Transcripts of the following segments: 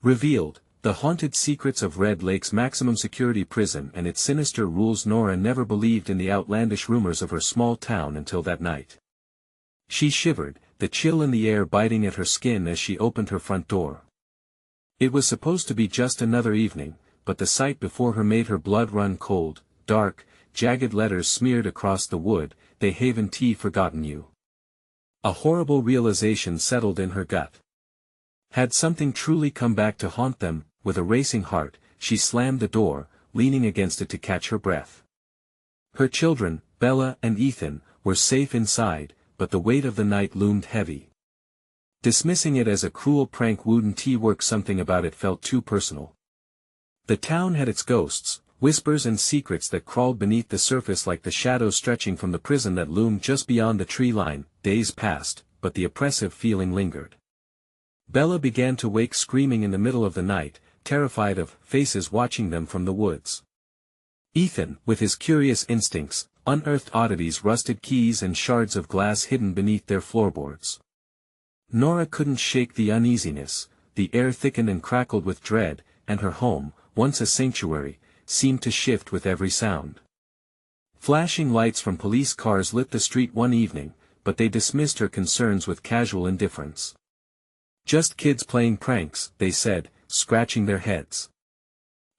Revealed, the haunted secrets of Red Lake's maximum security prison and its sinister rules. Nora never believed in the outlandish rumors of her small town until that night. She shivered, the chill in the air biting at her skin as she opened her front door. It was supposed to be just another evening, but the sight before her made her blood run cold. Dark, jagged letters smeared across the wood, "They haven't forgotten you." A horrible realization settled in her gut. Had something truly come back to haunt them? With a racing heart, she slammed the door, leaning against it to catch her breath. Her children, Bella and Ethan, were safe inside, but the weight of the night loomed heavy. Dismissing it as a cruel prank wouldn't work. Something about it felt too personal. The town had its ghosts, whispers and secrets that crawled beneath the surface like the shadows stretching from the prison that loomed just beyond the tree line. Days passed, but the oppressive feeling lingered. Bella began to wake screaming in the middle of the night, terrified of faces watching them from the woods. Ethan, with his curious instincts, unearthed oddities, rusted keys and shards of glass hidden beneath their floorboards. Nora couldn't shake the uneasiness. The air thickened and crackled with dread, and her home, once a sanctuary, seemed to shift with every sound. Flashing lights from police cars lit the street one evening, but they dismissed her concerns with casual indifference. "Just kids playing pranks," they said, scratching their heads.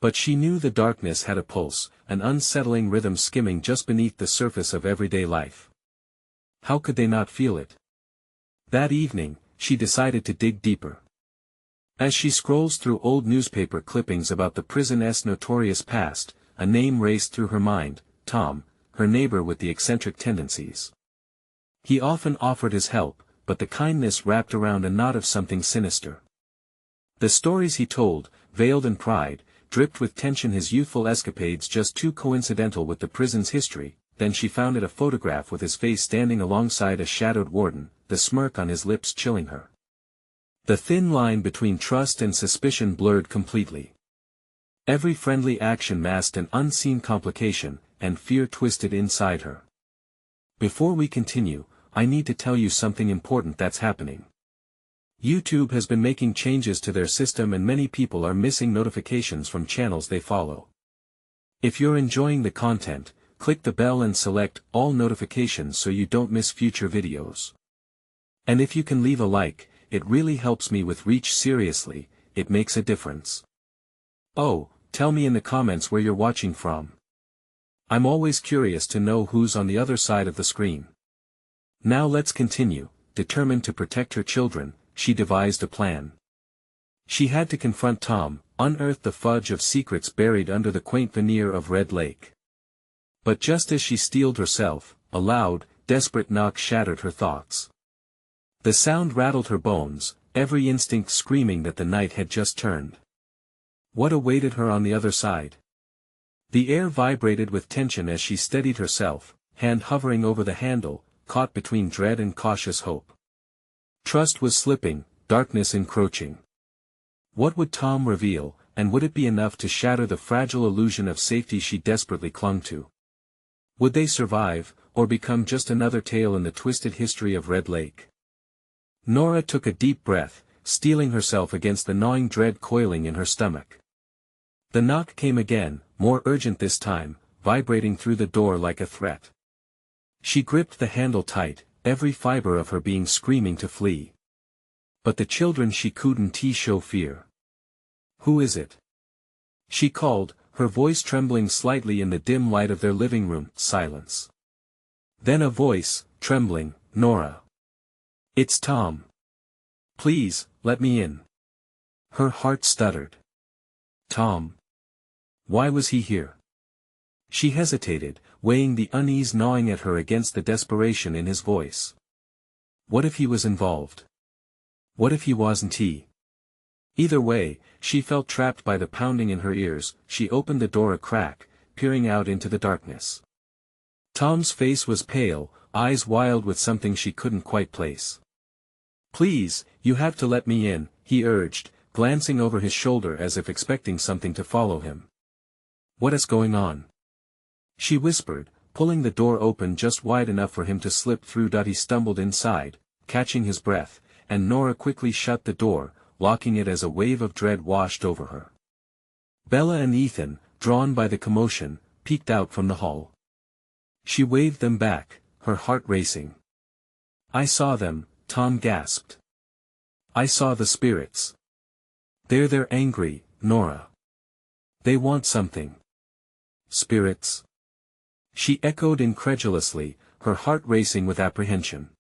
But she knew the darkness had a pulse, an unsettling rhythm skimming just beneath the surface of everyday life. How could they not feel it? That evening, she decided to dig deeper. As she scrolls through old newspaper clippings about the prison's notorious past, a name raced through her mind: Tom, her neighbor with the eccentric tendencies. He often offered his help, but the kindness wrapped around a knot of something sinister. The stories he told, veiled in pride, dripped with tension, his youthful escapades just too coincidental with the prison's history. Then she found a photograph with his face standing alongside a shadowed warden, the smirk on his lips chilling her. The thin line between trust and suspicion blurred completely. Every friendly action masked an unseen complication, and fear twisted inside her. Before we continue, I need to tell you something important that's happening. YouTube has been making changes to their system and many people are missing notifications from channels they follow. If you're enjoying the content, click the bell and select all notifications so you don't miss future videos. And if you can leave a like, it really helps me with reach. Seriously, it makes a difference. Oh, tell me in the comments where you're watching from. I'm always curious to know who's on the other side of the screen. Now let's continue. Determined to protect her children, she devised a plan. She had to confront Tom, unearth the fudge of secrets buried under the quaint veneer of Red Lake. But just as she steeled herself, a loud, desperate knock shattered her thoughts. The sound rattled her bones, every instinct screaming that the night had just turned. What awaited her on the other side? The air vibrated with tension as she steadied herself, hand hovering over the handle, caught between dread and cautious hope. Trust was slipping, darkness encroaching. What would Tom reveal, and would it be enough to shatter the fragile illusion of safety she desperately clung to? Would they survive, or become just another tale in the twisted history of Red Lake? Nora took a deep breath, steeling herself against the gnawing dread coiling in her stomach. The knock came again, more urgent this time, vibrating through the door like a threat. She gripped the handle tight, every fiber of her being screaming to flee. But the children, she couldn't show fear. "Who is it?" she called, her voice trembling slightly in the dim light of their living room. Silence. Then a voice, trembling, "Nora. It's Tom. Please, let me in." Her heart stuttered. Tom. Why was he here? She hesitated, weighing the unease gnawing at her against the desperation in his voice. What if he was involved? What if he wasn't? Either way, she felt trapped by the pounding in her ears. She opened the door a crack, peering out into the darkness. Tom's face was pale, eyes wild with something she couldn't quite place. "Please, you have to let me in," he urged, glancing over his shoulder as if expecting something to follow him. "What is going on?" she whispered, pulling the door open just wide enough for him to slip through. He stumbled inside, catching his breath, and Nora quickly shut the door, locking it as a wave of dread washed over her. Bella and Ethan, drawn by the commotion, peeked out from the hall. She waved them back, her heart racing. "I saw them," Tom gasped. "I saw the spirits. They're angry, Nora. They want something." "Spirits?" she echoed incredulously, her heart racing with apprehension.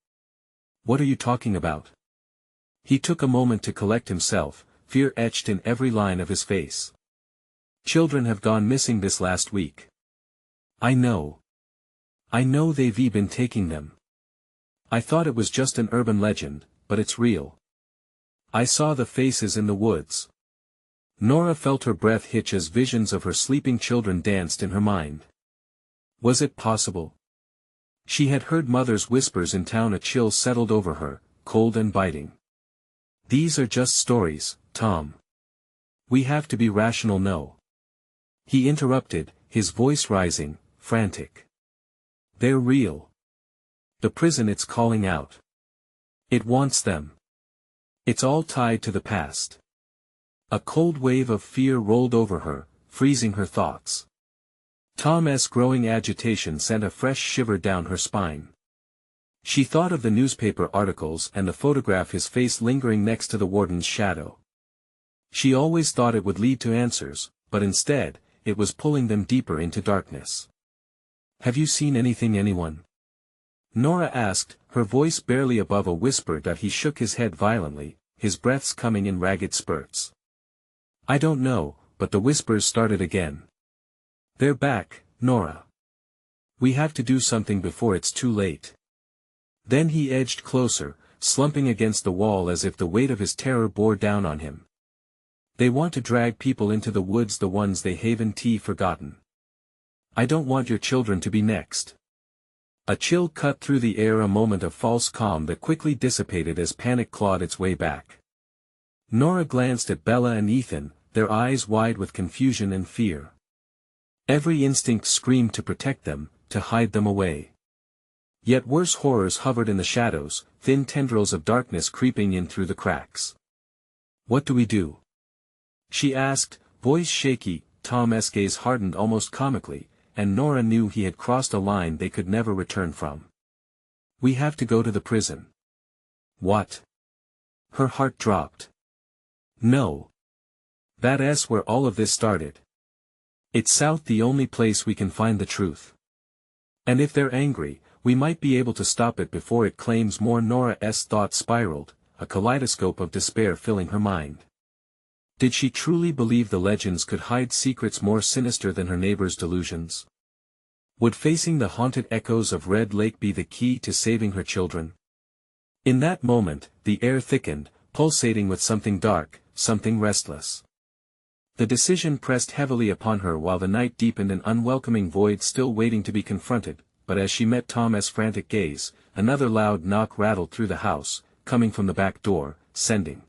"What are you talking about?" He took a moment to collect himself, fear etched in every line of his face. "Children have gone missing this last week. I know. I know they've been taking them. I thought it was just an urban legend, but it's real. I saw the faces in the woods." Nora felt her breath hitch as visions of her sleeping children danced in her mind. Was it possible? She had heard mothers' whispers in town. A chill settled over her, cold and biting. "These are just stories, Tom. We have to be rational." "No." He interrupted, his voice rising, frantic. "They're real. The prison, it's calling out. It wants them. It's all tied to the past." A cold wave of fear rolled over her, freezing her thoughts. Tom's growing agitation sent a fresh shiver down her spine. She thought of the newspaper articles and the photograph, his face lingering next to the warden's shadow. She always thought it would lead to answers, but instead, it was pulling them deeper into darkness. "Have you seen anyone?" Nora asked, her voice barely above a whisper. He shook his head violently, his breaths coming in ragged spurts. "I don't know," but the whispers started again. "They're back, Nora. We have to do something before it's too late." Then he edged closer, slumping against the wall as if the weight of his terror bore down on him. "They want to drag people into the woods, the ones they haven't forgotten. I don't want your children to be next." A chill cut through the air, a moment of false calm that quickly dissipated as panic clawed its way back. Nora glanced at Bella and Ethan, their eyes wide with confusion and fear. Every instinct screamed to protect them, to hide them away. Yet worse horrors hovered in the shadows, thin tendrils of darkness creeping in through the cracks. "What do we do?" she asked, voice shaky. Tom's gaze hardened almost comically, and Nora knew he had crossed a line they could never return from. "We have to go to the prison." "What?" Her heart dropped. "No. That's where all of this started. It's south, the only place we can find the truth. And if they're angry, we might be able to stop it before it claims more." Nora's thoughts spiraled, a kaleidoscope of despair filling her mind. Did she truly believe the legends could hide secrets more sinister than her neighbor's delusions? Would facing the haunted echoes of Red Lake be the key to saving her children? In that moment, the air thickened, pulsating with something dark, something restless. The decision pressed heavily upon her while the night deepened, an unwelcoming void still waiting to be confronted, but as she met Tom's frantic gaze, another loud knock rattled through the house, coming from the back door, sending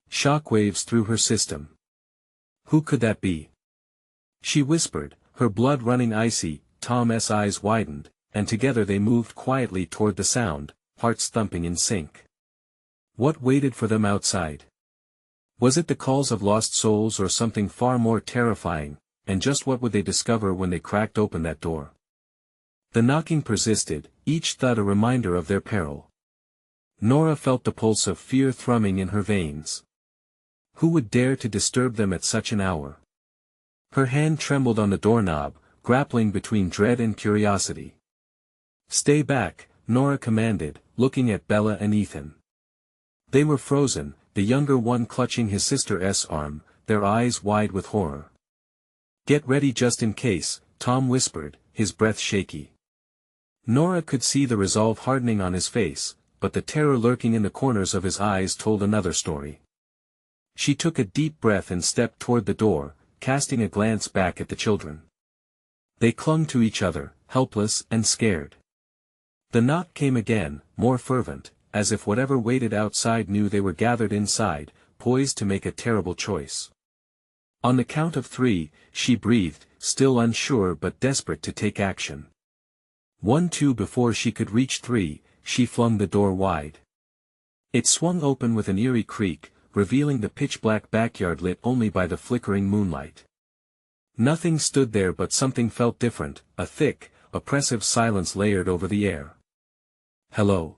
shockwaves through her system. Who could that be? She whispered, her blood running icy. Tom's eyes widened, and together they moved quietly toward the sound, hearts thumping in sync. What waited for them outside? Was it the calls of lost souls or something far more terrifying, and just what would they discover when they cracked open that door? The knocking persisted, each thud a reminder of their peril. Nora felt the pulse of fear thrumming in her veins. Who would dare to disturb them at such an hour? Her hand trembled on the doorknob, grappling between dread and curiosity. "Stay back," Nora commanded, looking at Bella and Ethan. They were frozen, the younger one clutching his sister's arm, their eyes wide with horror. "Get ready just in case," Tom whispered, his breath shaky. Nora could see the resolve hardening on his face, but the terror lurking in the corners of his eyes told another story. She took a deep breath and stepped toward the door, casting a glance back at the children. They clung to each other, helpless and scared. The knock came again, more fervent, as if whatever waited outside knew they were gathered inside, poised to make a terrible choice. On the count of 3, she breathed, still unsure but desperate to take action. 1, 2. Before she could reach 3, she flung the door wide. It swung open with an eerie creak, revealing the pitch-black backyard lit only by the flickering moonlight. Nothing stood there, but something felt different, a thick, oppressive silence layered over the air. "Hello?"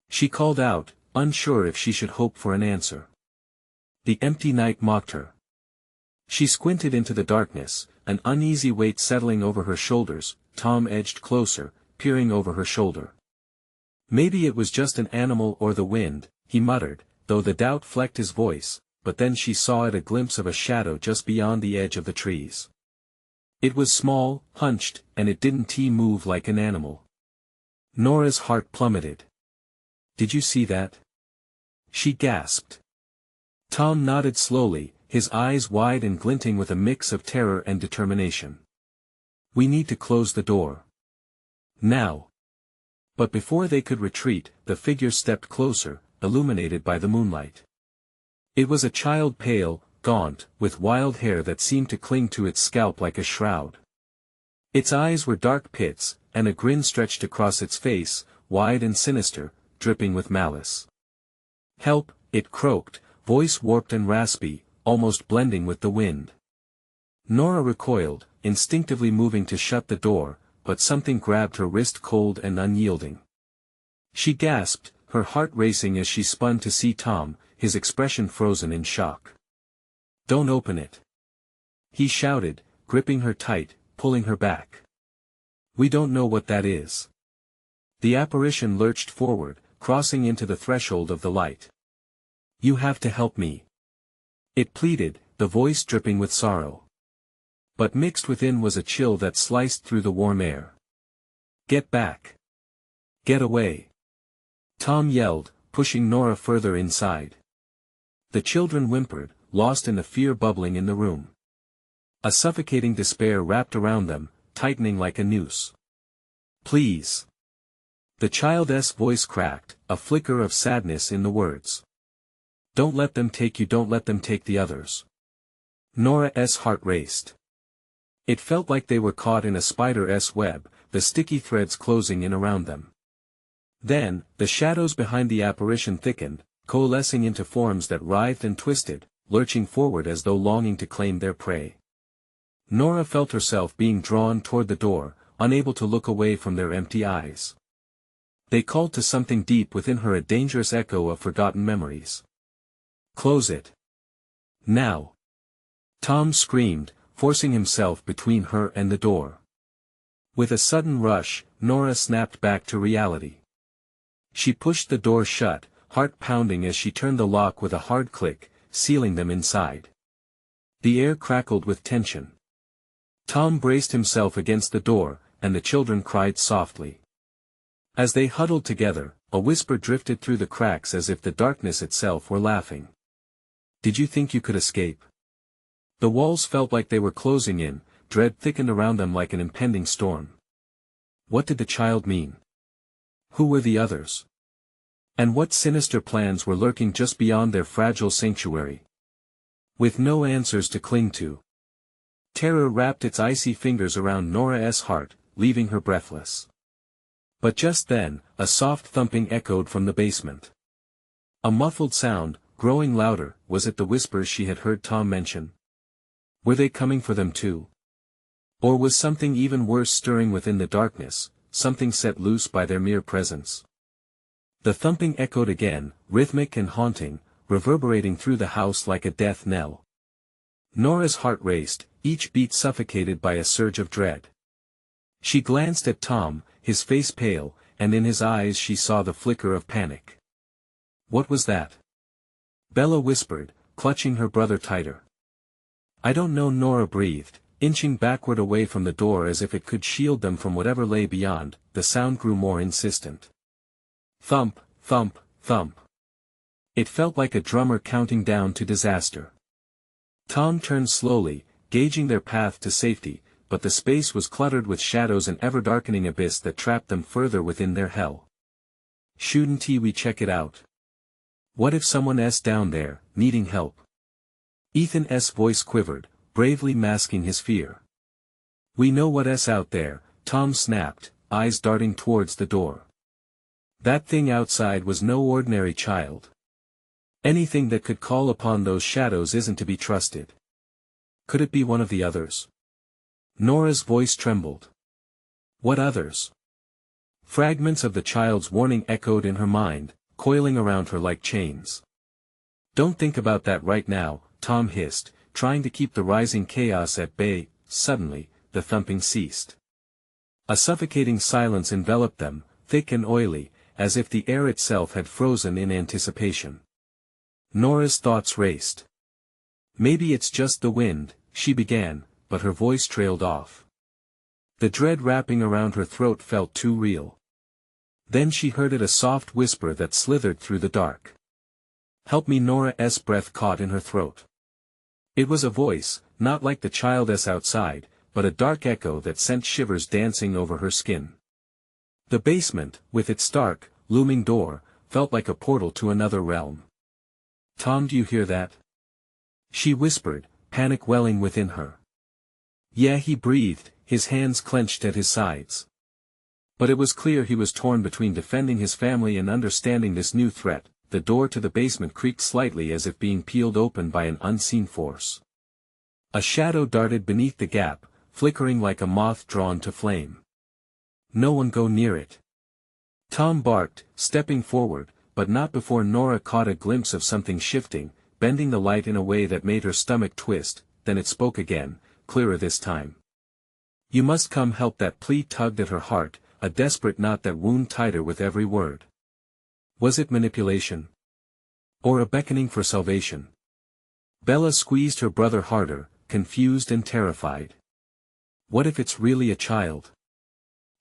she called out, unsure if she should hope for an answer. The empty night mocked her. She squinted into the darkness, an uneasy weight settling over her shoulders. Tom edged closer, peering over her shoulder. "Maybe it was just an animal or the wind," he muttered, though the doubt flecked his voice, but then she saw a glimpse of a shadow just beyond the edge of the trees. It was small, hunched, and it didn't move like an animal. Nora's heart plummeted. "Did you see that?" she gasped. Tom nodded slowly, his eyes wide and glinting with a mix of terror and determination. "We need to close the door. Now." But before they could retreat, the figure stepped closer, illuminated by the moonlight. It was a child, pale, gaunt, with wild hair that seemed to cling to its scalp like a shroud. Its eyes were dark pits, and a grin stretched across its face, wide and sinister, dripping with malice. "Help," it croaked, voice warped and raspy, almost blending with the wind. Nora recoiled, instinctively moving to shut the door, but something grabbed her wrist, cold and unyielding. She gasped, her heart racing as she spun to see Tom, his expression frozen in shock. "Don't open it," he shouted, gripping her tight, pulling her back. "We don't know what that is." The apparition lurched forward, crossing into the threshold of the light. "You have to help me," it pleaded, the voice dripping with sorrow. But mixed within was a chill that sliced through the warm air. "Get back! Get away!" Tom yelled, pushing Nora further inside. The children whimpered, lost in the fear bubbling in the room. A suffocating despair wrapped around them, tightening like a noose. "Please!" The child's voice cracked, a flicker of sadness in the words. "Don't let them take you, don't let them take the others." Nora's heart raced. It felt like they were caught in a spider's web, the sticky threads closing in around them. Then, the shadows behind the apparition thickened, coalescing into forms that writhed and twisted, lurching forward as though longing to claim their prey. Nora felt herself being drawn toward the door, unable to look away from their empty eyes. They called to something deep within her, a dangerous echo of forgotten memories. "Close it. Now!" Tom screamed, forcing himself between her and the door. With a sudden rush, Nora snapped back to reality. She pushed the door shut, heart pounding as she turned the lock with a hard click, sealing them inside. The air crackled with tension. Tom braced himself against the door, and the children cried softly. As they huddled together, a whisper drifted through the cracks as if the darkness itself were laughing. "Did you think you could escape?" The walls felt like they were closing in, dread thickened around them like an impending storm. What did the child mean? Who were the others? And what sinister plans were lurking just beyond their fragile sanctuary? With no answers to cling to, terror wrapped its icy fingers around Nora's heart, leaving her breathless. But just then, a soft thumping echoed from the basement. A muffled sound, growing louder. Was it the whispers she had heard Tom mention? Were they coming for them too? Or was something even worse stirring within the darkness, something set loose by their mere presence? The thumping echoed again, rhythmic and haunting, reverberating through the house like a death knell. Nora's heart raced, each beat suffocated by a surge of dread. She glanced at Tom, his face pale, and in his eyes she saw the flicker of panic. "What was that?" Bella whispered, clutching her brother tighter. "I don't know," Nora breathed, inching backward away from the door as if it could shield them from whatever lay beyond. The sound grew more insistent. Thump, thump, thump. It felt like a drummer counting down to disaster. Tom turned slowly, gauging their path to safety, but the space was cluttered with shadows, an ever-darkening abyss that trapped them further within their hell. "Shouldn't we check it out? What if someone's down there, needing help?" Ethan's voice quivered, bravely masking his fear. "We know what's out there," Tom snapped, eyes darting towards the door. That thing outside was no ordinary child. Anything that could call upon those shadows isn't to be trusted. Could it be one of the others? Nora's voice trembled. What others? Fragments of the child's warning echoed in her mind, coiling around her like chains. Don't think about that right now, Tom hissed, trying to keep the rising chaos at bay. Suddenly, the thumping ceased. A suffocating silence enveloped them, thick and oily, as if the air itself had frozen in anticipation. Nora's thoughts raced. Maybe it's just the wind, she began, but her voice trailed off. The dread wrapping around her throat felt too real. Then she heard it, a soft whisper that slithered through the dark. Help me! Nora's breath caught in her throat. It was a voice, not like the child's outside, but a dark echo that sent shivers dancing over her skin. The basement, with its stark, looming door, felt like a portal to another realm. Tom, do you hear that? She whispered, panic welling within her. Yeah, he breathed, his hands clenched at his sides. But it was clear he was torn between defending his family and understanding this new threat. The door to the basement creaked slightly as if being peeled open by an unseen force. A shadow darted beneath the gap, flickering like a moth drawn to flame. No one go near it. Tom barked, stepping forward, but not before Nora caught a glimpse of something shifting, bending the light in a way that made her stomach twist. Then it spoke again, clearer this time. You must come help. That plea tugged at her heart, a desperate knot that wound tighter with every word. Was it manipulation? Or a beckoning for salvation? Bella squeezed her brother harder, confused and terrified. What if it's really a child?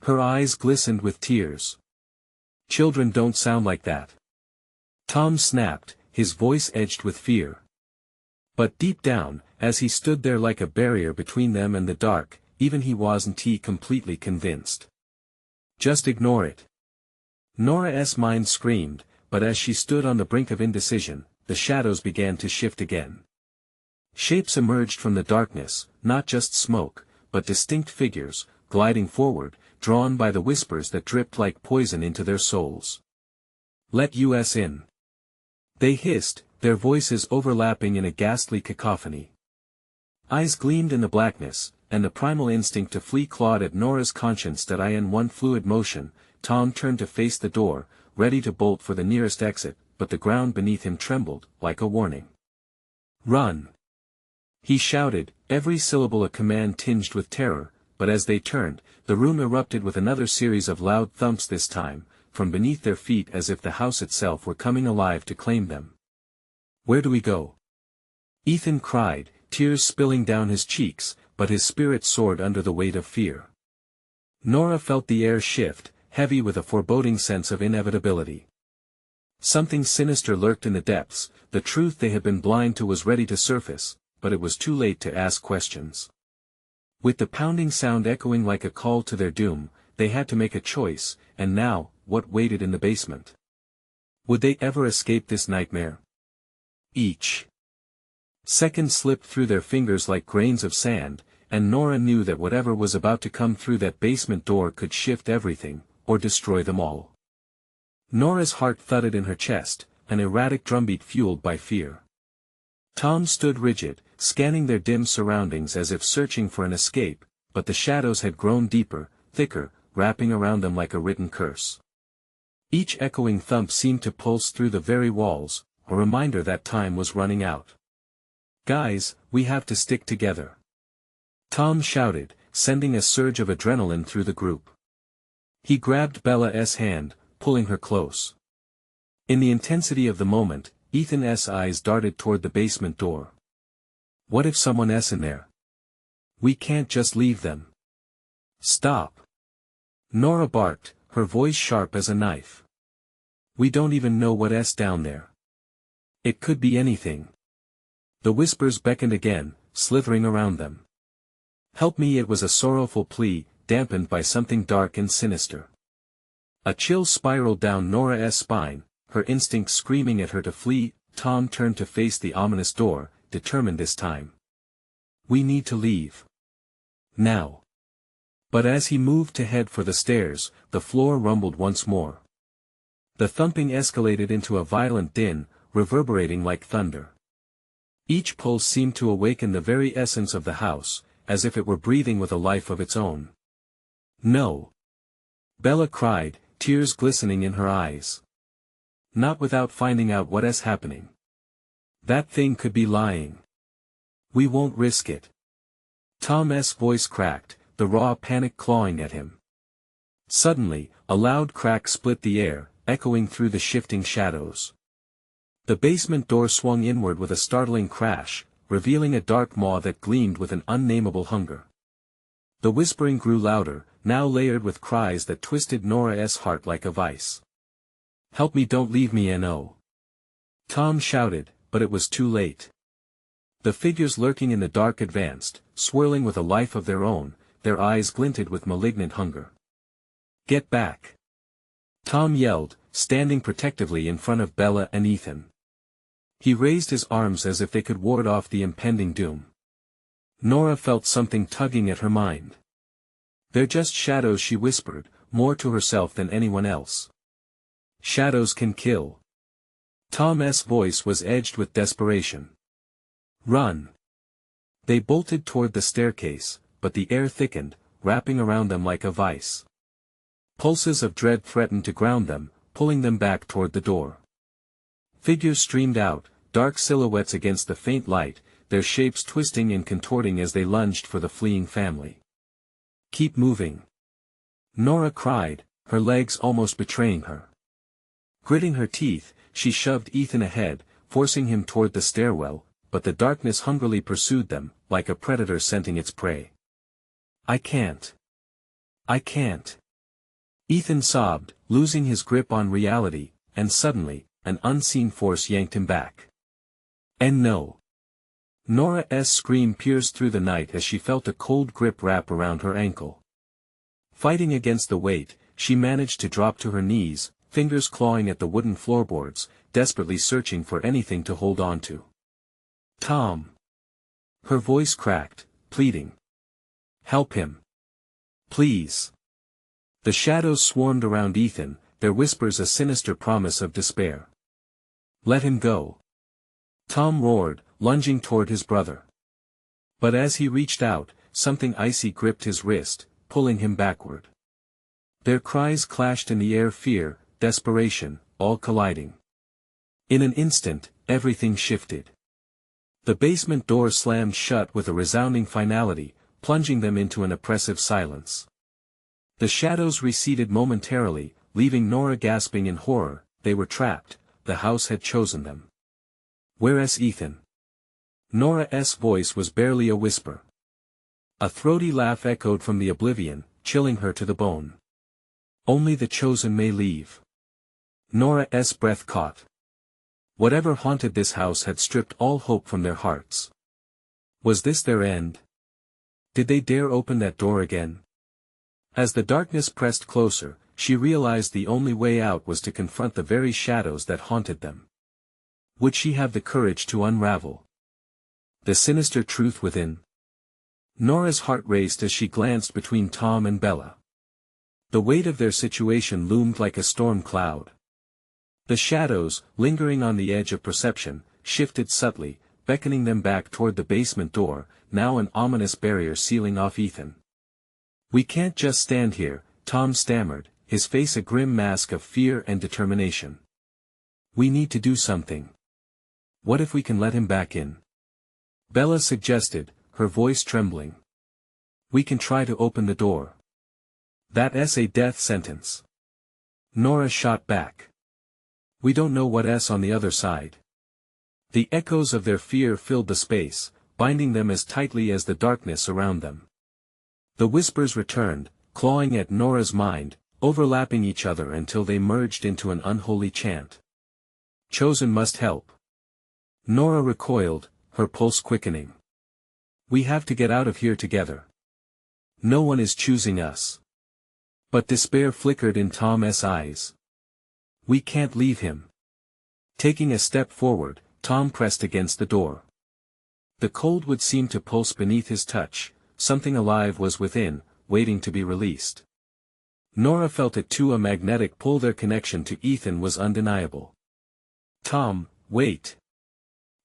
Her eyes glistened with tears. Children don't sound like that. Tom snapped, his voice edged with fear. But deep down, as he stood there like a barrier between them and the dark, even he wasn't completely convinced. Just ignore it. Nora's mind screamed, but as she stood on the brink of indecision, the shadows began to shift again. Shapes emerged from the darkness, not just smoke, but distinct figures, gliding forward, drawn by the whispers that dripped like poison into their souls. Let us in. They hissed, their voices overlapping in a ghastly cacophony. Eyes gleamed in the blackness, and the primal instinct to flee clawed at Nora's conscience. That in one fluid motion, Tom turned to face the door, ready to bolt for the nearest exit, but the ground beneath him trembled, like a warning. Run! He shouted, every syllable a command tinged with terror, but as they turned, the room erupted with another series of loud thumps, this time, from beneath their feet, as if the house itself were coming alive to claim them. Where do we go? Ethan cried, tears spilling down his cheeks, but his spirit soared under the weight of fear. Nora felt the air shift, heavy with a foreboding sense of inevitability. Something sinister lurked in the depths. The truth they had been blind to was ready to surface, but it was too late to ask questions. With the pounding sound echoing like a call to their doom, they had to make a choice, and now, what waited in the basement? Would they ever escape this nightmare? Each second slipped through their fingers like grains of sand, and Nora knew that whatever was about to come through that basement door could shift everything, or destroy them all. Nora's heart thudded in her chest, an erratic drumbeat fueled by fear. Tom stood rigid, scanning their dim surroundings as if searching for an escape, but the shadows had grown deeper, thicker, wrapping around them like a written curse. Each echoing thump seemed to pulse through the very walls, a reminder that time was running out. Guys, we have to stick together. Tom shouted, sending a surge of adrenaline through the group. He grabbed Bella's hand, pulling her close. In the intensity of the moment, Ethan's eyes darted toward the basement door. What if someone's in there? We can't just leave them. Stop! Nora barked, her voice sharp as a knife. We don't even know what's down there. It could be anything. The whispers beckoned again, slithering around them. Help me! It was a sorrowful plea, dampened by something dark and sinister. A chill spiraled down Nora's spine, her instinct screaming at her to flee. Tom turned to face the ominous door, determined this time. We need to leave. Now. But as he moved to head for the stairs, the floor rumbled once more. The thumping escalated into a violent din, reverberating like thunder. Each pulse seemed to awaken the very essence of the house, as if it were breathing with a life of its own. "No!" Bella cried, tears glistening in her eyes. "Not without finding out what is happening. That thing could be lying. We won't risk it." Tom's voice cracked, the raw panic clawing at him. Suddenly, a loud crack split the air, echoing through the shifting shadows. The basement door swung inward with a startling crash, revealing a dark maw that gleamed with an unnameable hunger. The whispering grew louder, now layered with cries that twisted Nora's heart like a vice. "Help me, don't leave me, no!" Tom shouted, but it was too late. The figures lurking in the dark advanced, swirling with a life of their own, their eyes glinted with malignant hunger. "Get back!" Tom yelled, standing protectively in front of Bella and Ethan. He raised his arms as if they could ward off the impending doom. Nora felt something tugging at her mind. "They're just shadows," she whispered, more to herself than anyone else. "Shadows can kill." Tom's voice was edged with desperation. "Run!" They bolted toward the staircase, but the air thickened, wrapping around them like a vice. Pulses of dread threatened to ground them, pulling them back toward the door. Figures streamed out, dark silhouettes against the faint light, their shapes twisting and contorting as they lunged for the fleeing family. "Keep moving!" Nora cried, her legs almost betraying her. Gritting her teeth, she shoved Ethan ahead, forcing him toward the stairwell, but the darkness hungrily pursued them, like a predator scenting its prey. "I can't. I can't." Ethan sobbed, losing his grip on reality, and suddenly, an unseen force yanked him back. And no. Nora's scream pierced through the night as she felt a cold grip wrap around her ankle. Fighting against the weight, she managed to drop to her knees, fingers clawing at the wooden floorboards, desperately searching for anything to hold on to. "Tom!" Her voice cracked, pleading. "Help him. Please." The shadows swarmed around Ethan, their whispers a sinister promise of despair. "Let him go!" Tom roared, lunging toward his brother. But as he reached out, something icy gripped his wrist, pulling him backward. Their cries clashed in the air, fear, desperation, all colliding. In an instant, everything shifted. The basement door slammed shut with a resounding finality, plunging them into an oppressive silence. The shadows receded momentarily, leaving Nora gasping in horror. They were trapped, the house had chosen them. "Where's Ethan?" Nora's voice was barely a whisper. A throaty laugh echoed from the oblivion, chilling her to the bone. "Only the chosen may leave." Nora's breath caught. Whatever haunted this house had stripped all hope from their hearts. Was this their end? Did they dare open that door again? As the darkness pressed closer, she realized the only way out was to confront the very shadows that haunted them. Would she have the courage to unravel the sinister truth within? Nora's heart raced as she glanced between Tom and Bella. The weight of their situation loomed like a storm cloud. The shadows, lingering on the edge of perception, shifted subtly, beckoning them back toward the basement door, now an ominous barrier sealing off Ethan. "We can't just stand here," Tom stammered, his face a grim mask of fear and determination. "We need to do something. What if we can let him back in?" Bella suggested, her voice trembling. "We can try to open the door." "That's a death sentence." Nora shot back. "We don't know what's on the other side." The echoes of their fear filled the space, binding them as tightly as the darkness around them. The whispers returned, clawing at Nora's mind, overlapping each other until they merged into an unholy chant. "Chosen must help." Nora recoiled, her pulse quickening. "We have to get out of here together. No one is choosing us." But despair flickered in Tom's eyes. "We can't leave him." Taking a step forward, Tom pressed against the door. The cold wood seemed to pulse beneath his touch. Something alive was within, waiting to be released. Nora felt it too, a magnetic pull. Their connection to Ethan was undeniable. "Tom, Wait!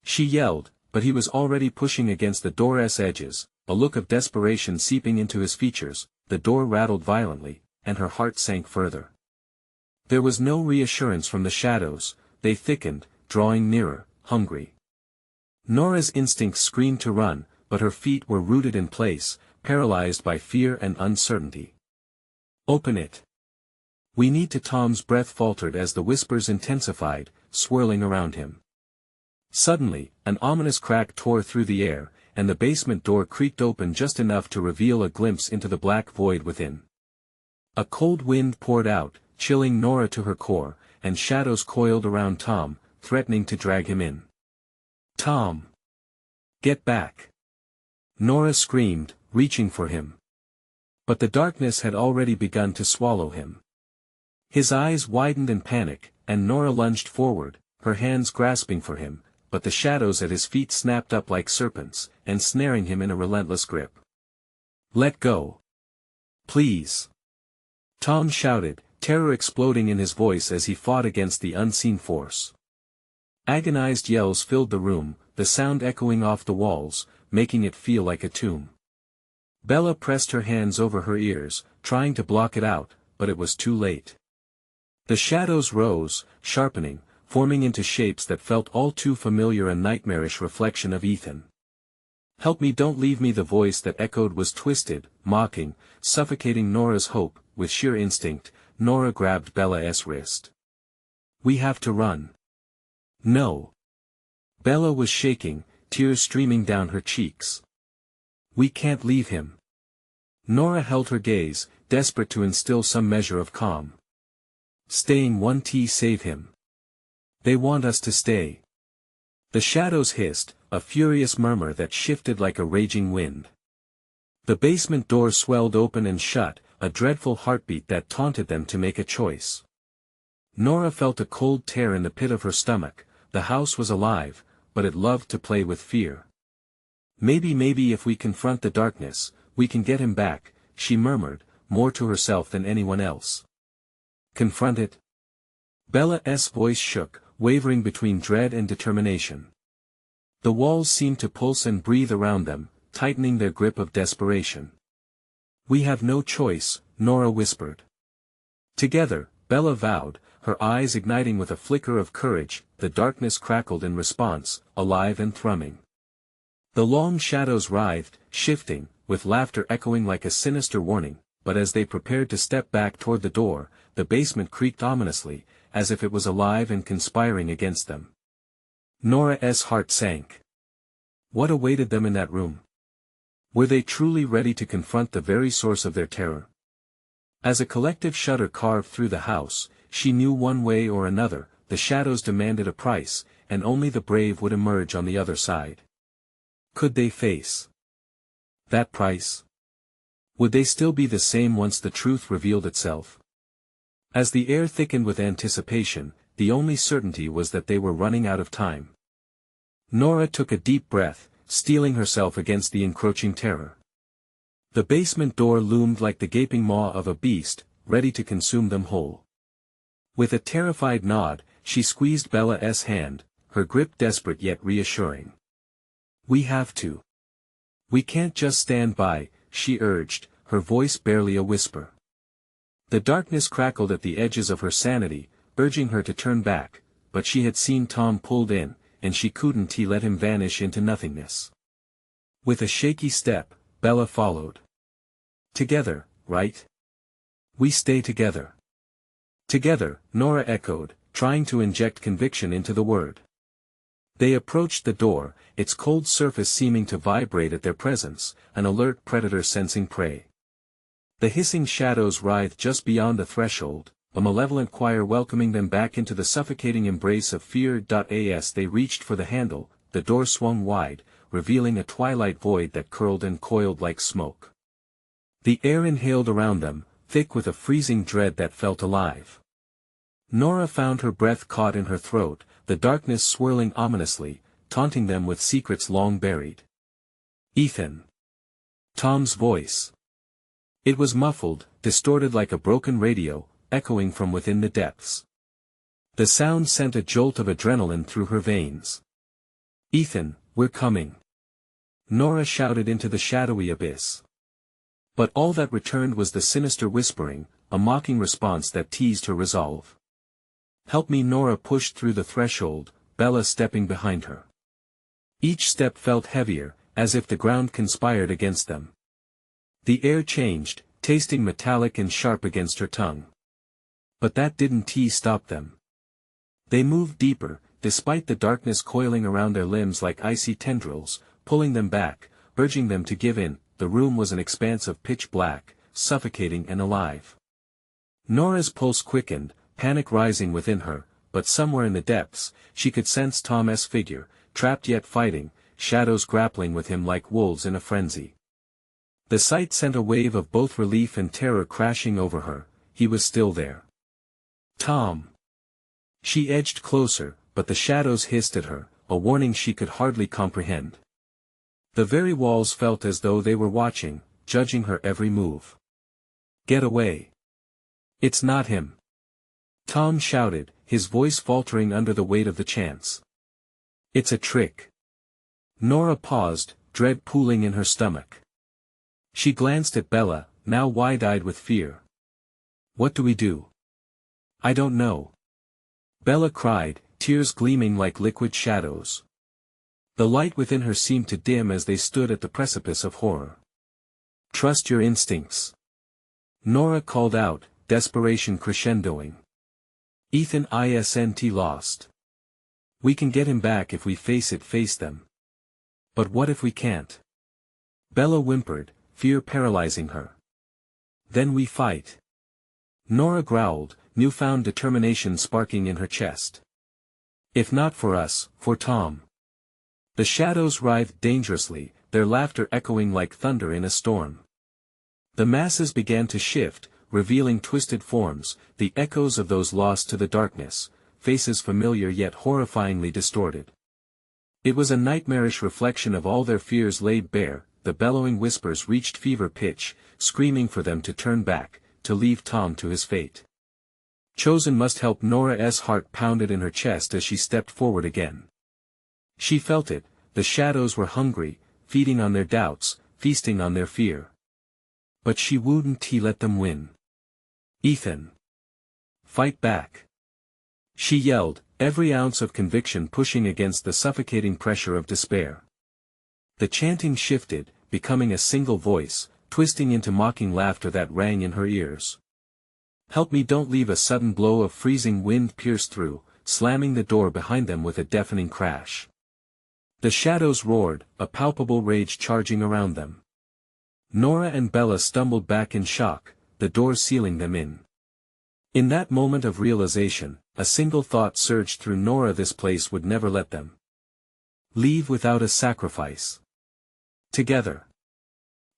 She yelled, but he was already pushing against the door's edges, a look of desperation seeping into his features. The door rattled violently, and her heart sank further. There was no reassurance from the shadows, they thickened, drawing nearer, hungry. Nora's instincts screamed to run, but her feet were rooted in place, paralyzed by fear and uncertainty. Open it! We need to. Tom's breath faltered as the whispers intensified, swirling around him. Suddenly, an ominous crack tore through the air, and the basement door creaked open just enough to reveal a glimpse into the black void within. A cold wind poured out, chilling Nora to her core, and shadows coiled around Tom, threatening to drag him in. Tom! Get back! Nora screamed, reaching for him. But the darkness had already begun to swallow him. His eyes widened in panic, and Nora lunged forward, her hands grasping for him, but the shadows at his feet snapped up like serpents, ensnaring him in a relentless grip. Let go! Please! Tom shouted, terror exploding in his voice as he fought against the unseen force. Agonized yells filled the room, the sound echoing off the walls, making it feel like a tomb. Bella pressed her hands over her ears, trying to block it out, but it was too late. The shadows rose, sharpening, forming into shapes that felt all too familiar, a nightmarish reflection of Ethan. Help me, don't leave me. The voice that echoed was twisted, mocking, suffocating Nora's hope. With sheer instinct, Nora grabbed Bella's wrist. We have to run. No. Bella was shaking, tears streaming down her cheeks. We can't leave him. Nora held her gaze, desperate to instill some measure of calm. Staying 1T save him. They want us to stay. The shadows hissed, a furious murmur that shifted like a raging wind. The basement door swelled open and shut, a dreadful heartbeat that taunted them to make a choice. Nora felt a cold tear in the pit of her stomach. The house was alive, but it loved to play with fear. Maybe if we confront the darkness, we can get him back, she murmured, more to herself than anyone else. Confront it? Bella's voice shook, wavering between dread and determination. The walls seemed to pulse and breathe around them, tightening their grip of desperation. We have no choice, Nora whispered. Together, Bella vowed, her eyes igniting with a flicker of courage. The darkness crackled in response, alive and thrumming. The long shadows writhed, shifting, with laughter echoing like a sinister warning, but as they prepared to step back toward the door, the basement creaked ominously, as if it was alive and conspiring against them. Nora's heart sank. What awaited them in that room? Were they truly ready to confront the very source of their terror? As a collective shudder carved through the house, she knew one way or another, the shadows demanded a price, and only the brave would emerge on the other side. Could they face that price? Would they still be the same once the truth revealed itself? As the air thickened with anticipation, the only certainty was that they were running out of time. Nora took a deep breath, steeling herself against the encroaching terror. The basement door loomed like the gaping maw of a beast, ready to consume them whole. With a terrified nod, she squeezed Bella's hand, her grip desperate yet reassuring. We have to. We can't just stand by, she urged, her voice barely a whisper. The darkness crackled at the edges of her sanity, urging her to turn back, but she had seen Tom pulled in, and she couldn't let him vanish into nothingness. With a shaky step, Bella followed. Together, right? We stay together. Together, Nora echoed, trying to inject conviction into the word. They approached the door, its cold surface seeming to vibrate at their presence, an alert predator sensing prey. The hissing shadows writhed just beyond the threshold, a malevolent choir welcoming them back into the suffocating embrace of fear. As they reached for the handle, the door swung wide, revealing a twilight void that curled and coiled like smoke. The air inhaled around them, thick with a freezing dread that felt alive. Nora found her breath caught in her throat, the darkness swirling ominously, taunting them with secrets long buried. Ethan. Tom's voice. It was muffled, distorted like a broken radio, echoing from within the depths. The sound sent a jolt of adrenaline through her veins. "Ethan, we're coming!" Nora shouted into the shadowy abyss. But all that returned was the sinister whispering, a mocking response that teased her resolve. "Help me!" Nora pushed through the threshold, Bella stepping behind her. Each step felt heavier, as if the ground conspired against them. The air changed, tasting metallic and sharp against her tongue. But that didn't stop them. They moved deeper, despite the darkness coiling around their limbs like icy tendrils, pulling them back, urging them to give in. The room was an expanse of pitch black, suffocating and alive. Nora's pulse quickened, panic rising within her, but somewhere in the depths, she could sense Tom's figure, trapped yet fighting, shadows grappling with him like wolves in a frenzy. The sight sent a wave of both relief and terror crashing over her. He was still there. Tom! She edged closer, but the shadows hissed at her, a warning she could hardly comprehend. The very walls felt as though they were watching, judging her every move. "Get away! It's not him!" Tom shouted, his voice faltering under the weight of the chance. "It's a trick!" Nora paused, dread pooling in her stomach. She glanced at Bella, now wide-eyed with fear. "What do we do?" "I don't know," Bella cried, tears gleaming like liquid shadows. The light within her seemed to dim as they stood at the precipice of horror. "Trust your instincts," Nora called out, desperation crescendoing. "Ethan isn't lost. We can get him back if we face them. But what if we can't?" Bella whimpered, fear paralyzing her. "Then we fight," Nora growled, newfound determination sparking in her chest. "If not for us, for Tom." The shadows writhed dangerously, their laughter echoing like thunder in a storm. The masses began to shift, revealing twisted forms, the echoes of those lost to the darkness, faces familiar yet horrifyingly distorted. It was a nightmarish reflection of all their fears laid bare. The bellowing whispers reached fever pitch, screaming for them to turn back, to leave Tom to his fate. Chosen must help. Nora's heart pounded in her chest as she stepped forward again. She felt it, the shadows were hungry, feeding on their doubts, feasting on their fear. But she wouldn't let them win. "Ethan! Fight back!" She yelled, every ounce of conviction pushing against the suffocating pressure of despair. The chanting shifted, becoming a single voice, twisting into mocking laughter that rang in her ears. "Help me!" Don't leave! A sudden blow of freezing wind pierced through, slamming the door behind them with a deafening crash. The shadows roared, a palpable rage charging around them. Nora and Bella stumbled back in shock, the door sealing them in. In that moment of realization, a single thought surged through Nora: this place would never let them leave without a sacrifice. Together!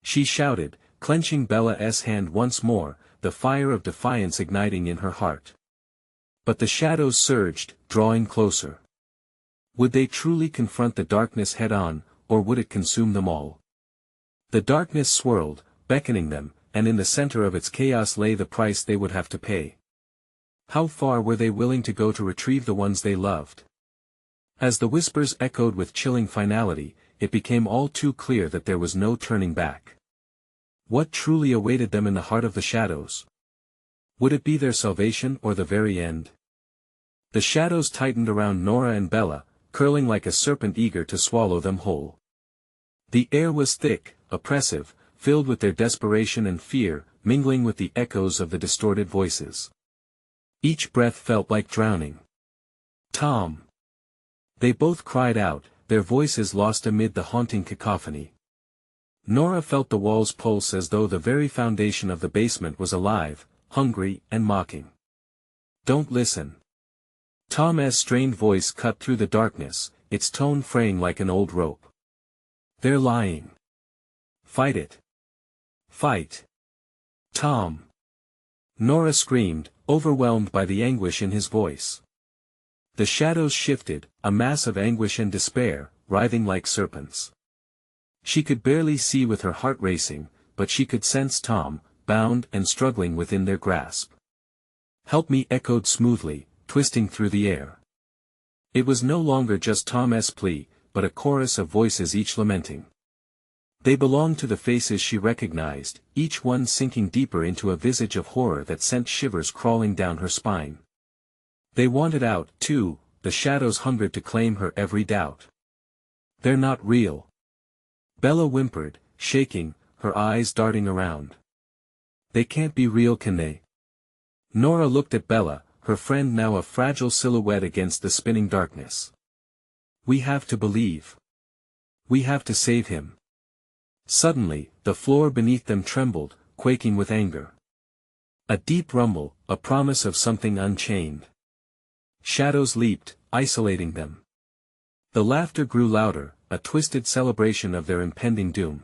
She shouted, clenching Bella's hand once more, the fire of defiance igniting in her heart. But the shadows surged, drawing closer. Would they truly confront the darkness head-on, or would it consume them all? The darkness swirled, beckoning them, and in the center of its chaos lay the price they would have to pay. How far were they willing to go to retrieve the ones they loved? As the whispers echoed with chilling finality, it became all too clear that there was no turning back. What truly awaited them in the heart of the shadows? Would it be their salvation or the very end? The shadows tightened around Nora and Bella, curling like a serpent eager to swallow them whole. The air was thick, oppressive, filled with their desperation and fear, mingling with the echoes of the distorted voices. Each breath felt like drowning. "Tom!" They both cried out, their voices lost amid the haunting cacophony. Nora felt the walls pulse as though the very foundation of the basement was alive, hungry, and mocking. "Don't listen!" Tom's strained voice cut through the darkness, its tone fraying like an old rope. "They're lying. Fight it! Fight! Tom!" Nora screamed, overwhelmed by the anguish in his voice. The shadows shifted, a mass of anguish and despair, writhing like serpents. She could barely see with her heart racing, but she could sense Tom, bound and struggling within their grasp. "Help me!" echoed smoothly, twisting through the air. It was no longer just Tom's plea, but a chorus of voices each lamenting. They belonged to the faces she recognized, each one sinking deeper into a visage of horror that sent shivers crawling down her spine. They wanted out, too, the shadows hungered to claim her every doubt. "They're not real," Bella whimpered, shaking, her eyes darting around. "They can't be real, can they?" Nora looked at Bella, her friend now a fragile silhouette against the spinning darkness. "We have to believe. We have to save him." Suddenly, the floor beneath them trembled, quaking with anger. A deep rumble, a promise of something unchained. Shadows leaped, isolating them. The laughter grew louder, a twisted celebration of their impending doom.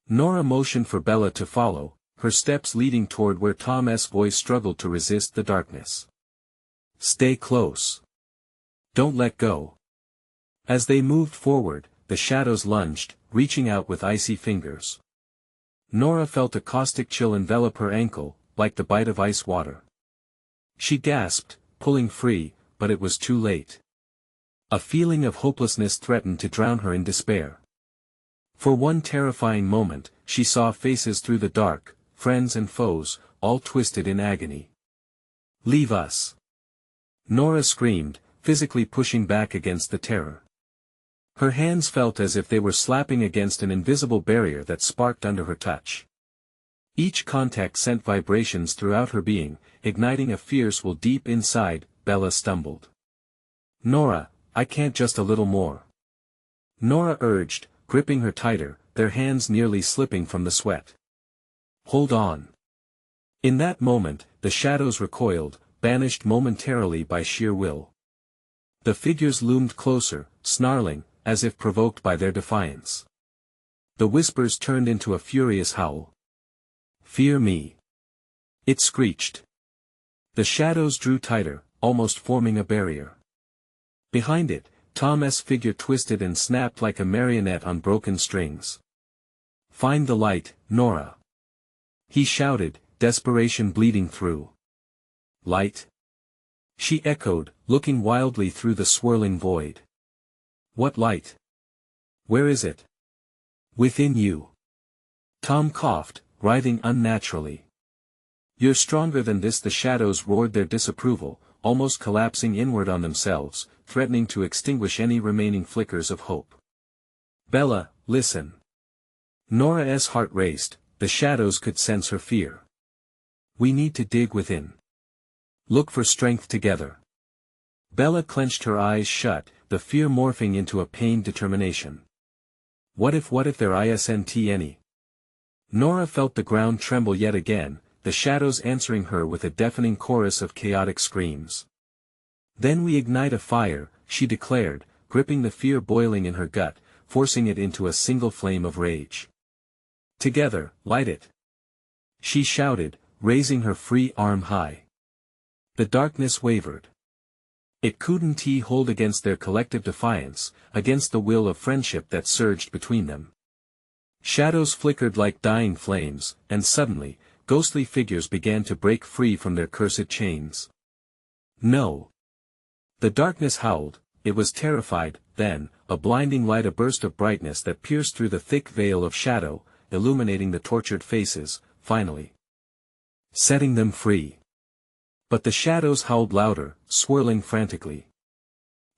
Nora motioned for Bella to follow, her steps leading toward where Tom's voice struggled to resist the darkness. "Stay close. Don't let go." As they moved forward, the shadows lunged, reaching out with icy fingers. Nora felt a caustic chill envelop her ankle, like the bite of ice water. She gasped, pulling free, but it was too late. A feeling of hopelessness threatened to drown her in despair. For one terrifying moment, she saw faces through the dark, friends and foes, all twisted in agony. "Leave us!" Nora screamed, physically pushing back against the terror. Her hands felt as if they were slapping against an invisible barrier that sparked under her touch. Each contact sent vibrations throughout her being, igniting a fierce will deep inside. Bella stumbled. "Nora, I can't, just a little more." Nora urged, gripping her tighter, their hands nearly slipping from the sweat. "Hold on." In that moment, the shadows recoiled, banished momentarily by sheer will. The figures loomed closer, snarling, as if provoked by their defiance. The whispers turned into a furious howl. "Fear me!" it screeched. The shadows drew tighter, almost forming a barrier. Behind it, Tom's figure twisted and snapped like a marionette on broken strings. "Find the light, Nora!" he shouted, desperation bleeding through. "Light?" she echoed, looking wildly through the swirling void. "What light? Where is it?" "Within you." Tom coughed, writhing unnaturally. "You're stronger than this." The shadows roared their disapproval, almost collapsing inward on themselves, threatening to extinguish any remaining flickers of hope. "Bella, listen." Nora's heart raced, the shadows could sense her fear. "We need to dig within. Look for strength together." Bella clenched her eyes shut, the fear morphing into a pained determination. What if there isn't any? Nora felt the ground tremble yet again, the shadows answering her with a deafening chorus of chaotic screams. "Then we ignite a fire," she declared, gripping the fear boiling in her gut, forcing it into a single flame of rage. "Together, light it!" she shouted, raising her free arm high. The darkness wavered. It couldn't hold against their collective defiance, against the will of friendship that surged between them. Shadows flickered like dying flames, and suddenly, ghostly figures began to break free from their cursed chains. "No!" The darkness howled. It was terrified. Then, a blinding light, a burst of brightness that pierced through the thick veil of shadow, illuminating the tortured faces, finally setting them free. But the shadows howled louder, swirling frantically.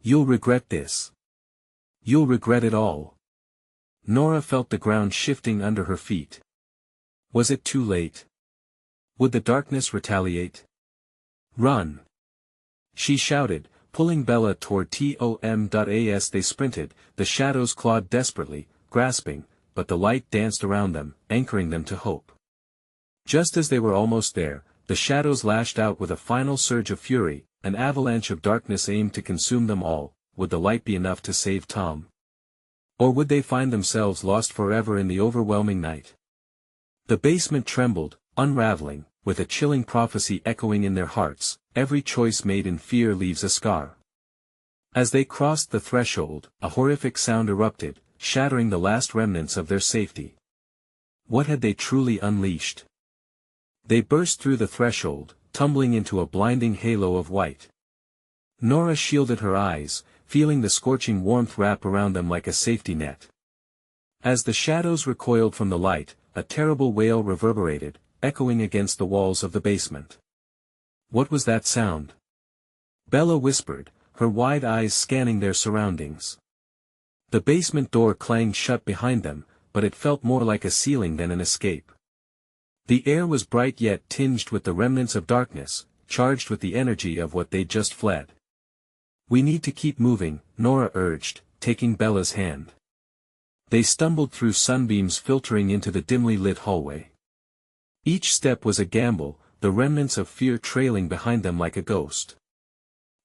"You'll regret this. You'll regret it all." Nora felt the ground shifting under her feet. Was it too late? Would the darkness retaliate? "Run!" she shouted, pulling Bella toward Tom.as they sprinted, the shadows clawed desperately, grasping, but the light danced around them, anchoring them to hope. Just as they were almost there, the shadows lashed out with a final surge of fury, an avalanche of darkness aimed to consume them all. Would the light be enough to save Tom? Or would they find themselves lost forever in the overwhelming night? The basement trembled, unraveling, with a chilling prophecy echoing in their hearts. Every choice made in fear leaves a scar. As they crossed the threshold, a horrific sound erupted, shattering the last remnants of their safety. What had they truly unleashed? They burst through the threshold, tumbling into a blinding halo of white. Nora shielded her eyes, feeling the scorching warmth wrap around them like a safety net. As the shadows recoiled from the light, a terrible wail reverberated, echoing against the walls of the basement. What was that sound? Bella whispered, her wide eyes scanning their surroundings. The basement door clanged shut behind them, but it felt more like a ceiling than an escape. The air was bright yet tinged with the remnants of darkness, charged with the energy of what they'd just fled. "We need to keep moving," Nora urged, taking Bella's hand. They stumbled through sunbeams filtering into the dimly lit hallway. Each step was a gamble, the remnants of fear trailing behind them like a ghost.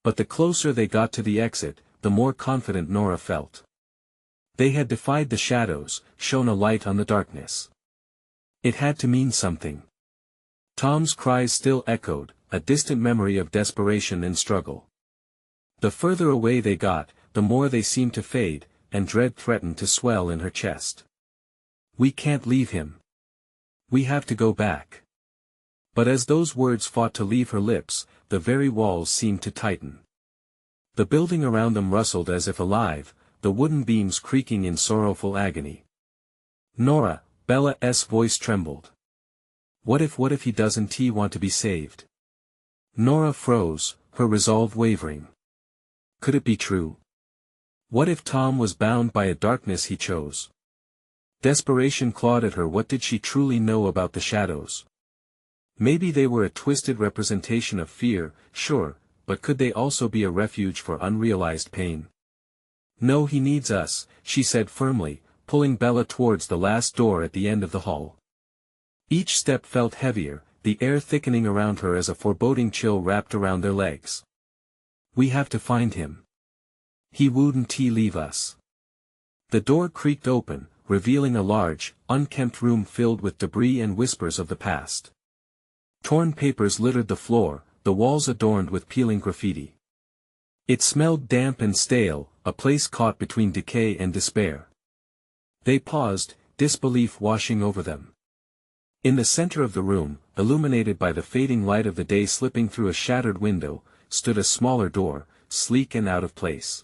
But the closer they got to the exit, the more confident Nora felt. They had defied the shadows, shone a light on the darkness. It had to mean something. Tom's cries still echoed, a distant memory of desperation and struggle. The further away they got, the more they seemed to fade, and dread threatened to swell in her chest. "We can't leave him. We have to go back." But as those words fought to leave her lips, the very walls seemed to tighten. The building around them rustled as if alive, the wooden beams creaking in sorrowful agony. "Nora," Bella's voice trembled. What if he doesn't want to be saved?" Nora froze, her resolve wavering. Could it be true? What if Tom was bound by a darkness he chose? Desperation clawed at her. What did she truly know about the shadows? Maybe they were a twisted representation of fear, sure, but could they also be a refuge for unrealized pain? "No, he needs us," she said firmly, pulling Bella towards the last door at the end of the hall. Each step felt heavier, the air thickening around her as a foreboding chill wrapped around their legs. "We have to find him. He wouldn't leave us." The door creaked open, revealing a large, unkempt room filled with debris and whispers of the past. Torn papers littered the floor, the walls adorned with peeling graffiti. It smelled damp and stale, a place caught between decay and despair. They paused, disbelief washing over them. In the center of the room, illuminated by the fading light of the day slipping through a shattered window, stood a smaller door, sleek and out of place.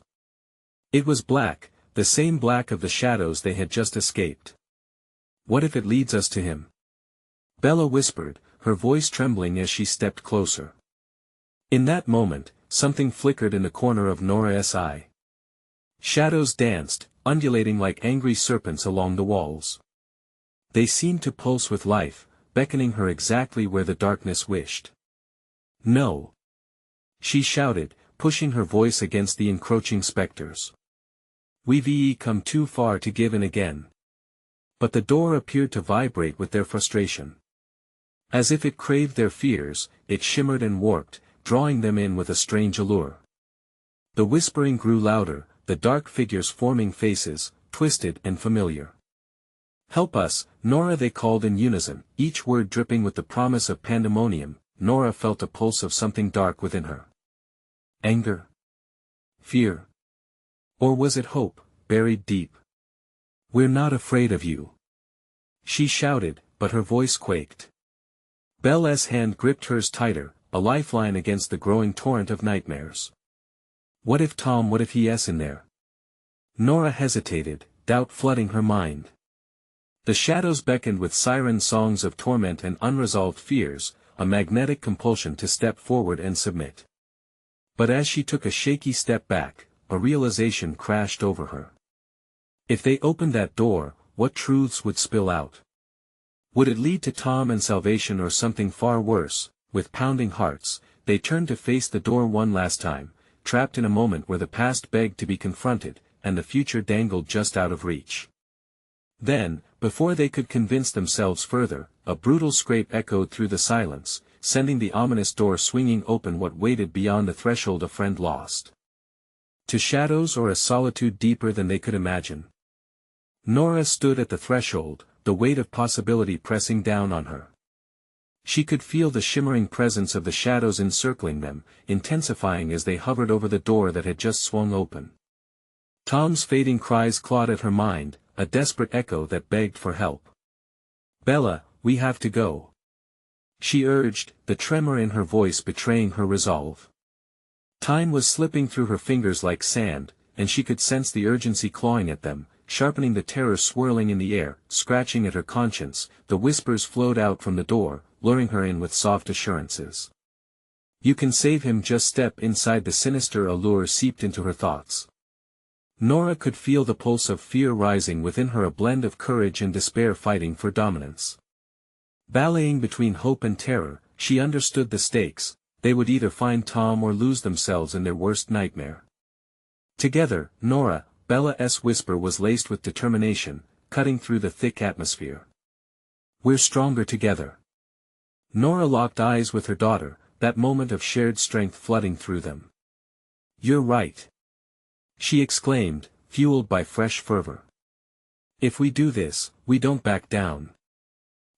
It was black, the same black of the shadows they had just escaped. "What if it leads us to him?" Bella whispered, her voice trembling as she stepped closer. In that moment, something flickered in the corner of Nora's eye. Shadows danced, undulating like angry serpents along the walls. They seemed to pulse with life, beckoning her exactly where the darkness wished. "No!" she shouted, pushing her voice against the encroaching specters. "We've come too far to give in again." But the door appeared to vibrate with their frustration. As if it craved their fears, it shimmered and warped, drawing them in with a strange allure. The whispering grew louder, the dark figures forming faces, twisted and familiar. "Help us, Nora," they called in unison, each word dripping with the promise of pandemonium. Nora felt a pulse of something dark within her. Anger? Fear? Or was it hope, buried deep? "We're not afraid of you," she shouted, but her voice quaked. Bella's hand gripped hers tighter, a lifeline against the growing torrent of nightmares. What if he's in there? Nora hesitated, doubt flooding her mind. The shadows beckoned with siren songs of torment and unresolved fears, a magnetic compulsion to step forward and submit. But as she took a shaky step back, a realization crashed over her. If they opened that door, what truths would spill out? Would it lead to Tom and salvation or something far worse? With pounding hearts, they turned to face the door one last time, trapped in a moment where the past begged to be confronted, and the future dangled just out of reach. Then, before they could convince themselves further, a brutal scrape echoed through the silence, sending the ominous door swinging open. What waited beyond the threshold? A friend lost to shadows or a solitude deeper than they could imagine? Nora stood at the threshold, the weight of possibility pressing down on her. She could feel the shimmering presence of the shadows encircling them, intensifying as they hovered over the door that had just swung open. Tom's fading cries clawed at her mind, a desperate echo that begged for help. "Bella, we have to go," she urged, the tremor in her voice betraying her resolve. Time was slipping through her fingers like sand, and she could sense the urgency clawing at them, sharpening the terror swirling in the air, scratching at her conscience. The whispers flowed out from the door, luring her in with soft assurances. You can save him, just step inside. The sinister allure seeped into her thoughts. Nora could feel the pulse of fear rising within her, a blend of courage and despair fighting for dominance. Ballying between hope and terror, she understood the stakes: they would either find Tom or lose themselves in their worst nightmare. Together, Bella's whisper was laced with determination, cutting through the thick atmosphere. We're stronger together. Nora locked eyes with her daughter, that moment of shared strength flooding through them. You're right, she exclaimed, fueled by fresh fervor. If we do this, we don't back down.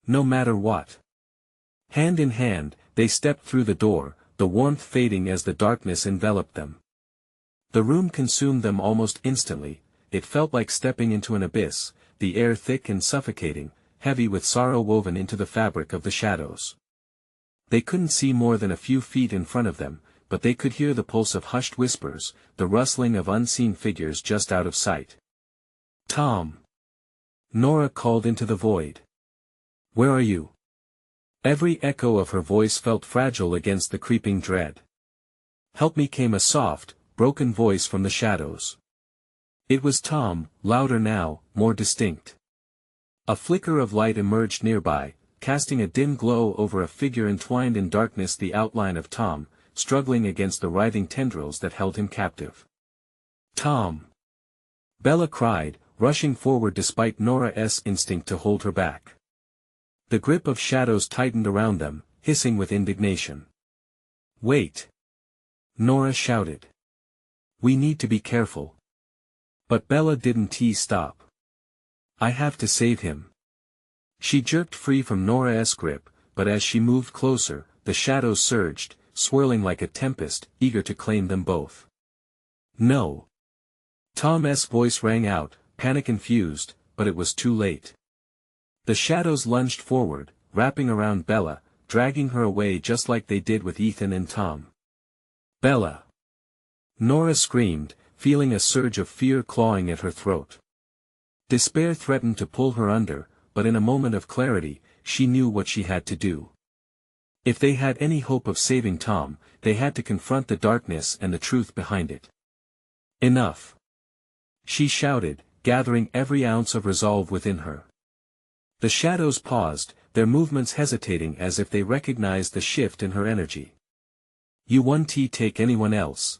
No matter what. Hand in hand, they stepped through the door, the warmth fading as the darkness enveloped them. The room consumed them almost instantly. It felt like stepping into an abyss, the air thick and suffocating, heavy with sorrow woven into the fabric of the shadows. They couldn't see more than a few feet in front of them, but they could hear the pulse of hushed whispers, the rustling of unseen figures just out of sight. Tom! Nora called into the void. Where are you? Every echo of her voice felt fragile against the creeping dread. Help me, came a soft, broken voice from the shadows. It was Tom, louder now, more distinct. A flicker of light emerged nearby, casting a dim glow over a figure entwined in darkness, the outline of Tom, struggling against the writhing tendrils that held him captive. Tom! Bella cried, rushing forward despite Nora's instinct to hold her back. The grip of shadows tightened around them, hissing with indignation. Wait! Nora shouted. We need to be careful. But Bella didn't stop. I have to save him. She jerked free from Nora's grip, but as she moved closer, the shadows surged, swirling like a tempest, eager to claim them both. No! Tom's voice rang out, panic-infused, but it was too late. The shadows lunged forward, wrapping around Bella, dragging her away just like they did with Ethan and Tom. Bella! Nora screamed, feeling a surge of fear clawing at her throat. Despair threatened to pull her under, but in a moment of clarity, she knew what she had to do. If they had any hope of saving Tom, they had to confront the darkness and the truth behind it. Enough! She shouted, gathering every ounce of resolve within her. The shadows paused, their movements hesitating as if they recognized the shift in her energy. You won't take anyone else.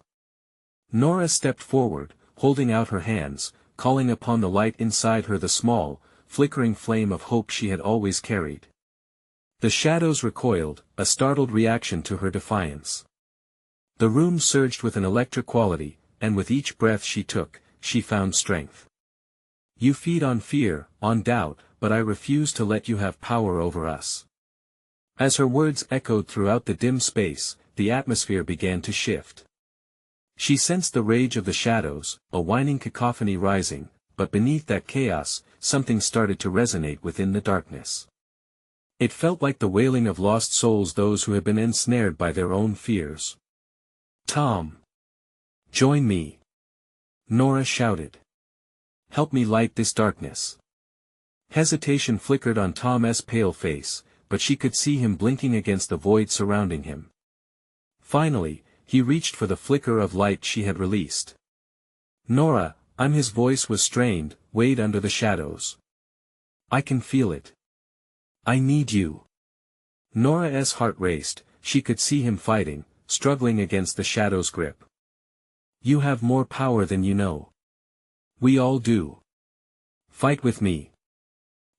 Nora stepped forward, holding out her hands, calling upon the light inside her, the small, flickering flame of hope she had always carried. The shadows recoiled, a startled reaction to her defiance. The room surged with an electric quality, and with each breath she took, she found strength. You feed on fear, on doubt, but I refuse to let you have power over us. As her words echoed throughout the dim space, the atmosphere began to shift. She sensed the rage of the shadows, a whining cacophony rising, but beneath that chaos, something started to resonate within the darkness. It felt like the wailing of lost souls, those who had been ensnared by their own fears. Tom! Join me! Nora shouted. Help me light this darkness. Hesitation flickered on Tom's pale face, but she could see him blinking against the void surrounding him. Finally, he reached for the flicker of light she had released. Nora, his voice was strained, weighed under the shadows. I can feel it. I need you. Nora's heart raced, she could see him fighting, struggling against the shadow's grip. You have more power than you know. We all do. Fight with me.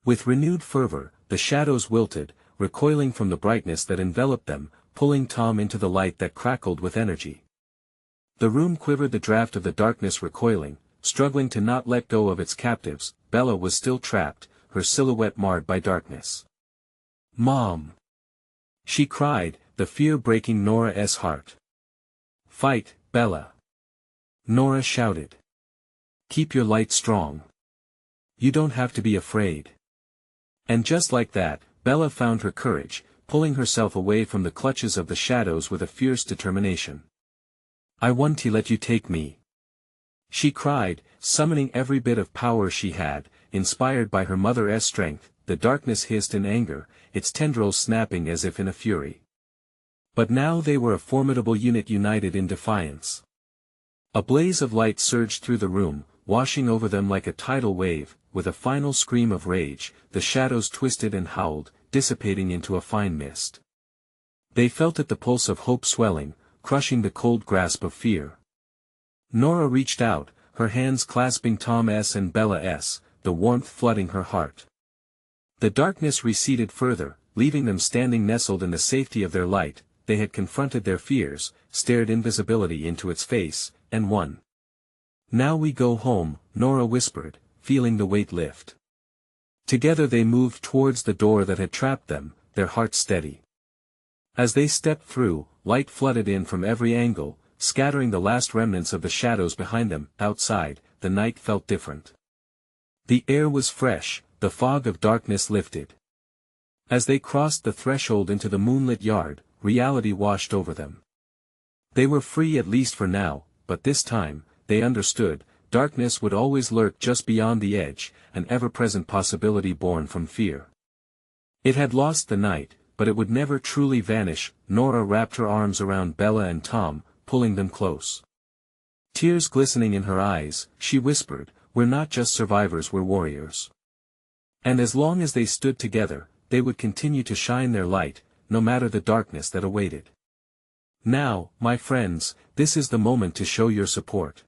With renewed fervor, the shadows wilted, recoiling from the brightness that enveloped them, pulling Tom into the light that crackled with energy. The room quivered, the draft of the darkness recoiling, struggling to not let go of its captives. Bella was still trapped, her silhouette marred by darkness. Mom! She cried, the fear breaking Nora's heart. Fight, Bella! Nora shouted. Keep your light strong. You don't have to be afraid. And just like that, Bella found her courage, pulling herself away from the clutches of the shadows with a fierce determination. I want to let you take me. She cried, summoning every bit of power she had, inspired by her mother's strength. The darkness hissed in anger, its tendrils snapping as if in a fury. But now they were a formidable unit united in defiance. A blaze of light surged through the room, washing over them like a tidal wave. With a final scream of rage, the shadows twisted and howled, dissipating into a fine mist. They felt it, the pulse of hope swelling, crushing the cold grasp of fear. Nora reached out, her hands clasping Tom's and Bella's, the warmth flooding her heart. The darkness receded further, leaving them standing nestled in the safety of their light. They had confronted their fears, stared invisibility into its face, and won. Now we go home, Nora whispered, feeling the weight lift. Together they moved towards the door that had trapped them, their hearts steady. As they stepped through, light flooded in from every angle, scattering the last remnants of the shadows behind them. Outside, the night felt different. The air was fresh, the fog of darkness lifted. As they crossed the threshold into the moonlit yard, reality washed over them. They were free, at least for now, but this time, they understood, darkness would always lurk just beyond the edge, an ever-present possibility born from fear. It had lost the night, but it would never truly vanish. Nora wrapped her arms around Bella and Tom, pulling them close. Tears glistening in her eyes, she whispered, "We're not just survivors, we're warriors." And as long as they stood together, they would continue to shine their light, no matter the darkness that awaited. Now, my friends, this is the moment to show your support.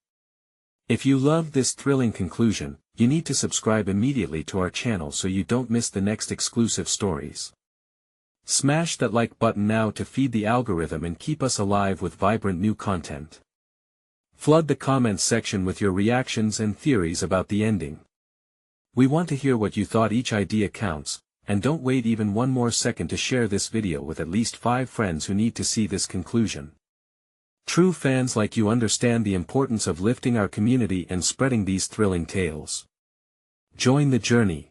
If you loved this thrilling conclusion, you need to subscribe immediately to our channel so you don't miss the next exclusive stories. Smash that like button now to feed the algorithm and keep us alive with vibrant new content. Flood the comments section with your reactions and theories about the ending. We want to hear what you thought. Each idea counts, and don't wait even one more second to share this video with at least 5 friends who need to see this conclusion. True fans like you understand the importance of lifting our community and spreading these thrilling tales. Join the journey.